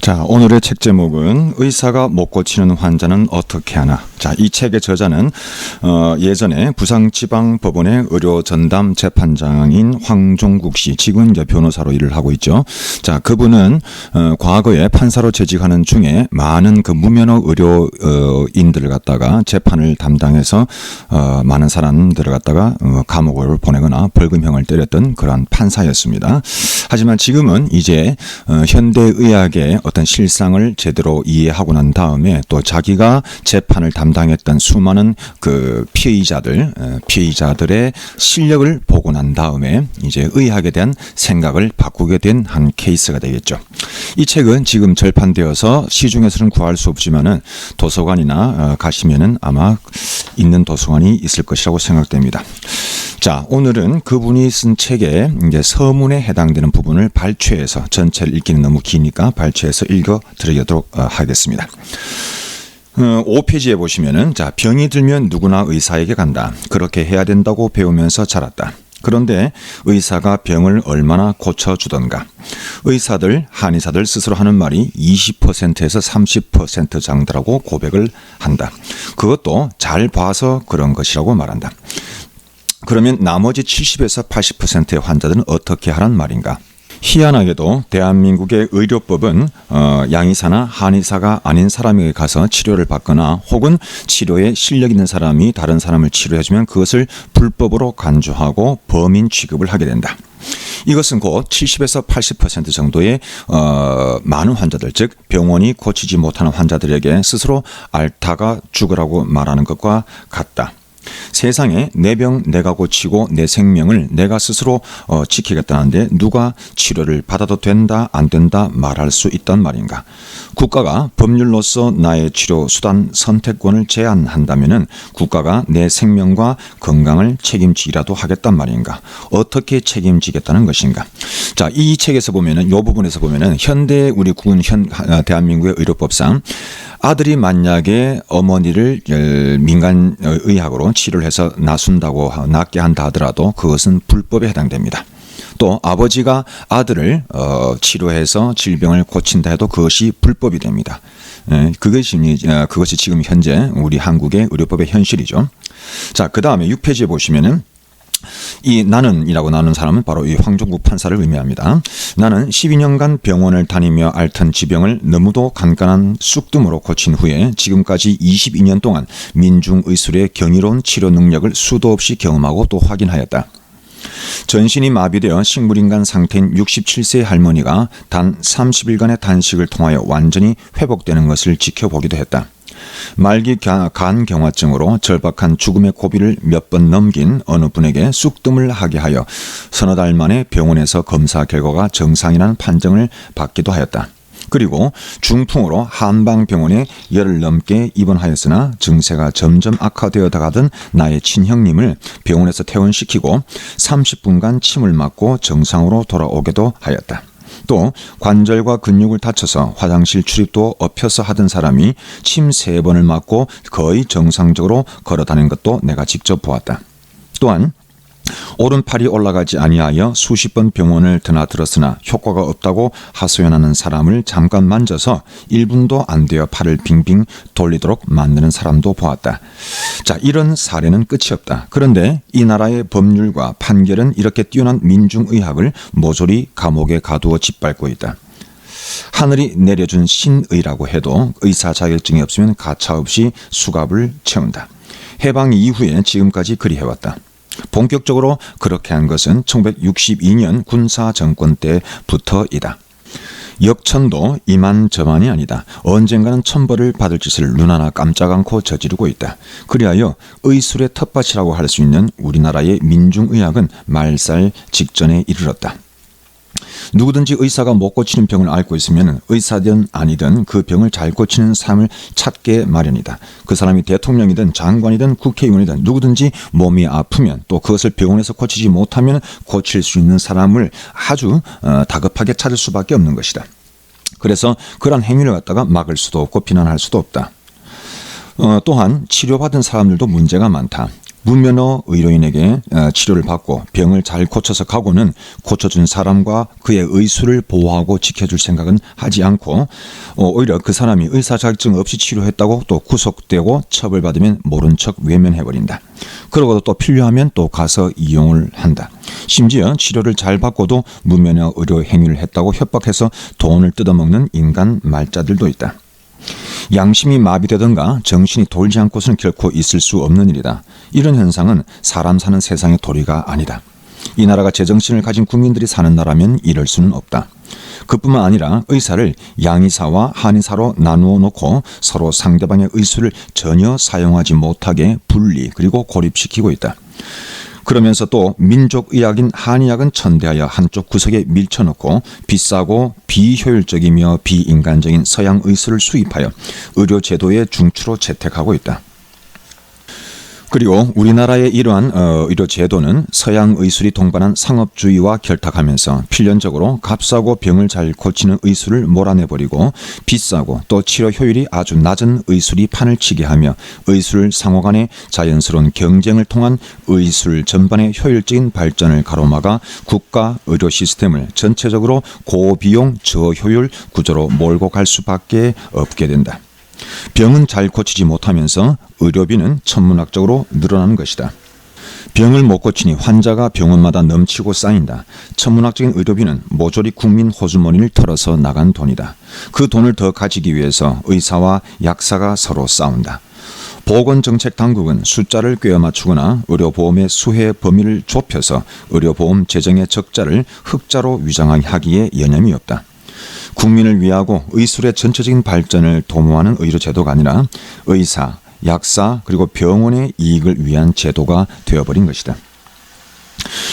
자, 오늘의 책 제목은 의사가 못 고치는 환자는 어떻게 하나. 자, 이 책의 저자는 예전에 부산지방법원의 의료전담 재판장인 황종국 씨, 지금 이제 변호사로 일을 하고 있죠. 자, 그분은 과거에 판사로 재직하는 중에 많은 그 무면허 의료인들을 갖다가 재판을 담당해서 많은 사람들을 갖다가 감옥을 보내거나 벌금형을 때렸던 그러한 판사였습니다. 하지만 지금은 이제 현대의학의 어떤 실상을 제대로 이해하고 난 다음에 또 자기가 재판을 담당했던 수많은 그 피의자들의 실력을 보고 난 다음에 이제 의학에 대한 생각을 바꾸게 된 한 케이스가 되겠죠. 이 책은 지금 절판되어서 시중에서는 구할 수 없지만은 도서관이나 가시면은 아마 있는 도서관이 있을 것이라고 생각됩니다. 자, 오늘은 그분이 쓴 책의 이제 서문에 해당되는 부분을 발췌해서, 전체를 읽기는 너무 기니까 발췌해서 읽어 드리도록 하겠습니다. 5페이지에 보시면은, 자, 병이 들면 누구나 의사에게 간다. 그렇게 해야 된다고 배우면서 자랐다. 그런데 의사가 병을 얼마나 고쳐주던가. 의사들, 한의사들 스스로 하는 말이 20%에서 30% 정도라고 고백을 한다. 그것도 잘 봐서 그런 것이라고 말한다. 그러면 나머지 70에서 80%의 환자들은 어떻게 하란 말인가? 희한하게도 대한민국의 의료법은 양의사나 한의사가 아닌 사람에게 가서 치료를 받거나 혹은 치료에 실력 있는 사람이 다른 사람을 치료해주면 그것을 불법으로 간주하고 범인 취급을 하게 된다. 이것은 곧 70에서 80% 정도의 많은 환자들, 즉 병원이 고치지 못하는 환자들에게 스스로 앓다가 죽으라고 말하는 것과 같다. 세상에 내 병 내가 고치고 내 생명을 내가 스스로 지키겠다는데 누가 치료를 받아도 된다 안 된다 말할 수 있단 말인가? 국가가 법률로서 나의 치료 수단 선택권을 제한한다면은 국가가 내 생명과 건강을 책임지기라도 하겠단 말인가? 어떻게 책임지겠다는 것인가? 자, 이 책에서 보면은, 이 부분에서 보면은 현대 우리 국은 대한민국의 의료법상 아들이 만약에 어머니를 민간 의학으로 치료를 해서 낫게 한다 하더라도 그것은 불법에 해당됩니다. 또 아버지가 아들을 치료해서 질병을 고친다 해도 그것이 불법이 됩니다. 그것이 지금 현재 우리 한국의 의료법의 현실이죠. 자, 그 다음에 6페이지에 보시면은 이 나는이라고 나눈 사람은 바로 이 황종국 판사를 의미합니다. 나는 12년간 병원을 다니며 앓던 지병을 너무도 간간한 쑥뜸으로 고친 후에 지금까지 22년 동안 민중의술의 경이로운 치료 능력을 수도 없이 경험하고 또 확인하였다. 전신이 마비되어 식물인간 상태인 67세 할머니가 단 30일간의 단식을 통하여 완전히 회복되는 것을 지켜보기도 했다. 말기 간 경화증으로 절박한 죽음의 고비를 몇 번 넘긴 어느 분에게 쑥뜸을 하게 하여 서너 달 만에 병원에서 검사 결과가 정상이라는 판정을 받기도 하였다. 그리고 중풍으로 한방병원에 열흘 넘게 입원하였으나 증세가 점점 악화되어 가던 나의 친형님을 병원에서 퇴원시키고 30분간 침을 맞고 정상으로 돌아오게도 하였다. 또 관절과 근육을 다쳐서 화장실 출입도 엎혀서 하던 사람이 침 3번을 맞고 거의 정상적으로 걸어다니는 것도 내가 직접 보았다. 또한 오른팔이 올라가지 아니하여 수십 번 병원을 드나들었으나 효과가 없다고 하소연하는 사람을 잠깐 만져서 1분도 안 되어 팔을 빙빙 돌리도록 만드는 사람도 보았다. 자, 이런 사례는 끝이 없다. 그런데 이 나라의 법률과 판결은 이렇게 뛰어난 민중의학을 모조리 감옥에 가두어 짓밟고 있다. 하늘이 내려준 신의라고 해도 의사 자격증이 없으면 가차없이 수갑을 채운다. 해방 이후에 지금까지 그리 해왔다. 본격적으로 그렇게 한 것은 1962년 군사 정권 때부터이다. 역천도 이만저만이 아니다. 언젠가는 천벌을 받을 짓을 눈하나 깜짝 않고 저지르고 있다. 그리하여 의술의 텃밭이라고 할 수 있는 우리나라의 민중의학은 말살 직전에 이르렀다. 누구든지 의사가 못 고치는 병을 앓고 있으면 의사든 아니든 그 병을 잘 고치는 사람을 찾게 마련이다. 그 사람이 대통령이든 장관이든 국회의원이든 누구든지 몸이 아프면 또 그것을 병원에서 고치지 못하면 고칠 수 있는 사람을 아주 다급하게 찾을 수밖에 없는 것이다. 그래서 그러한 행위를 갖다가 막을 수도 없고 비난할 수도 없다. 또한 치료받은 사람들도 문제가 많다. 무면허 의료인에게 치료를 받고 병을 잘 고쳐서 가고는 고쳐준 사람과 그의 의술을 보호하고 지켜줄 생각은 하지 않고 오히려 그 사람이 의사자격증 없이 치료했다고 또 구속되고 처벌받으면 모른 척 외면해버린다. 그러고도 또 필요하면 또 가서 이용을 한다. 심지어 치료를 잘 받고도 무면허 의료 행위를 했다고 협박해서 돈을 뜯어먹는 인간 말자들도 있다. 양심이 마비되든가 정신이 돌지 않고서는 결코 있을 수 없는 일이다. 이런 현상은 사람 사는 세상의 도리가 아니다. 이 나라가 제정신을 가진 국민들이 사는 나라면 이럴 수는 없다. 그뿐만 아니라 의사를 양의사와 한의사로 나누어 놓고 서로 상대방의 의술을 전혀 사용하지 못하게 분리 그리고 고립시키고 있다. 그러면서 또 민족의학인 한의학은 천대하여 한쪽 구석에 밀쳐놓고 비싸고 비효율적이며 비인간적인 서양 의술을 수입하여 의료 제도의 중추로 채택하고 있다. 그리고 우리나라의 이러한 의료 제도는 서양 의술이 동반한 상업주의와 결탁하면서 필연적으로 값싸고 병을 잘 고치는 의술을 몰아내버리고 비싸고 또 치료 효율이 아주 낮은 의술이 판을 치게 하며 의술 상호 간의 자연스러운 경쟁을 통한 의술 전반의 효율적인 발전을 가로막아 국가 의료 시스템을 전체적으로 고비용 저효율 구조로 몰고 갈 수밖에 없게 된다. 병은 잘 고치지 못하면서 의료비는 천문학적으로 늘어나는 것이다. 병을 못 고치니 환자가 병원마다 넘치고 쌓인다. 천문학적인 의료비는 모조리 국민 호주머니를 털어서 나간 돈이다. 그 돈을 더 가지기 위해서 의사와 약사가 서로 싸운다. 보건정책당국은 숫자를 꿰어 맞추거나 의료보험의 수혜 범위를 좁혀서 의료보험 재정의 적자를 흑자로 위장하기에 여념이 없다. 국민을 위하고 의술의 전체적인 발전을 도모하는 의료제도가 아니라 의사, 약사 그리고 병원의 이익을 위한 제도가 되어버린 것이다.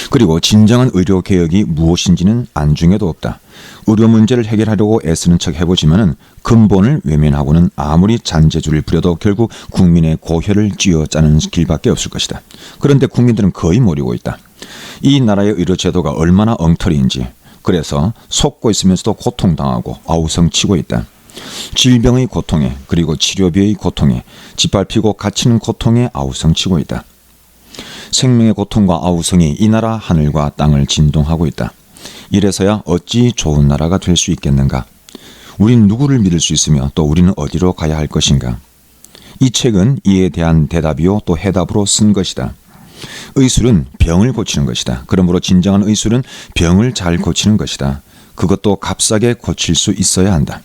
그리고 진정한 의료개혁이 무엇인지는 안중에도 없다. 의료 문제를 해결하려고 애쓰는 척 해보지만 근본을 외면하고는 아무리 잔재주를 부려도 결국 국민의 고혈을 쥐어짜는 길밖에 없을 것이다. 그런데 국민들은 거의 모르고 있다. 이 나라의 의료제도가 얼마나 엉터리인지, 그래서 속고 있으면서도 고통당하고 아우성치고 있다. 질병의 고통에 그리고 치료비의 고통에 짓밟히고 갇히는 고통에 아우성치고 있다. 생명의 고통과 아우성이 이 나라 하늘과 땅을 진동하고 있다. 이래서야 어찌 좋은 나라가 될 수 있겠는가? 우린 누구를 믿을 수 있으며 또 우리는 어디로 가야 할 것인가? 이 책은 이에 대한 대답이요 또 해답으로 쓴 것이다. 의술은 병을 고치는 것이다. 그러므로 진정한 의술은 병을 잘 고치는 것이다. 그것도 값싸게 고칠 수 있어야 한다.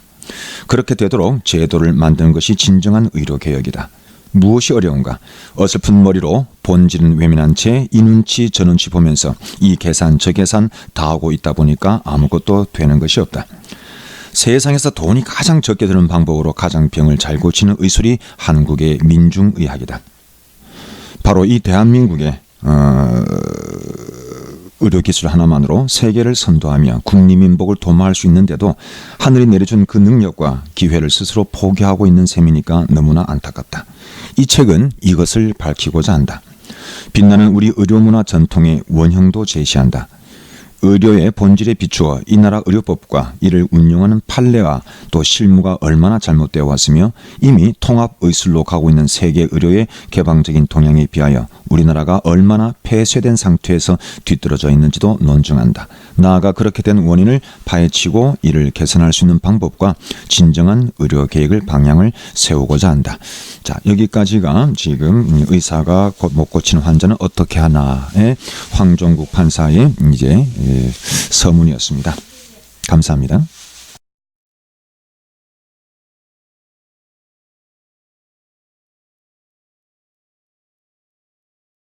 그렇게 되도록 제도를 만드는 것이 진정한 의료개혁이다. 무엇이 어려운가? 어설픈 머리로 본질은 외면한 채 이 눈치 저 눈치 보면서 이 계산 저 계산 다 하고 있다 보니까 아무것도 되는 것이 없다. 세상에서 돈이 가장 적게 드는 방법으로 가장 병을 잘 고치는 의술이 한국의 민중의학이다. 바로 이 대한민국의 의료기술 하나만으로 세계를 선도하며 국민민복을 도모할 수 있는데도 하늘이 내려준 그 능력과 기회를 스스로 포기하고 있는 셈이니까 너무나 안타깝다. 이 책은 이것을 밝히고자 한다. 빛나는 우리 의료문화 전통의 원형도 제시한다. 의료의 본질에 비추어 이 나라 의료법과 이를 운용하는 판례와 또 실무가 얼마나 잘못되어 왔으며 이미 통합의술로 가고 있는 세계 의료의 개방적인 동향에 비하여 우리나라가 얼마나 폐쇄된 상태에서 뒤떨어져 있는지도 논증한다. 나아가 그렇게 된 원인을 파헤치고 이를 개선할 수 있는 방법과 진정한 의료계획을 방향을 세우고자 한다. 자, 여기까지가 지금 의사가 못 고치는 환자는 어떻게 하나의 황종국 판사의 이제 서문이었습니다. 감사합니다.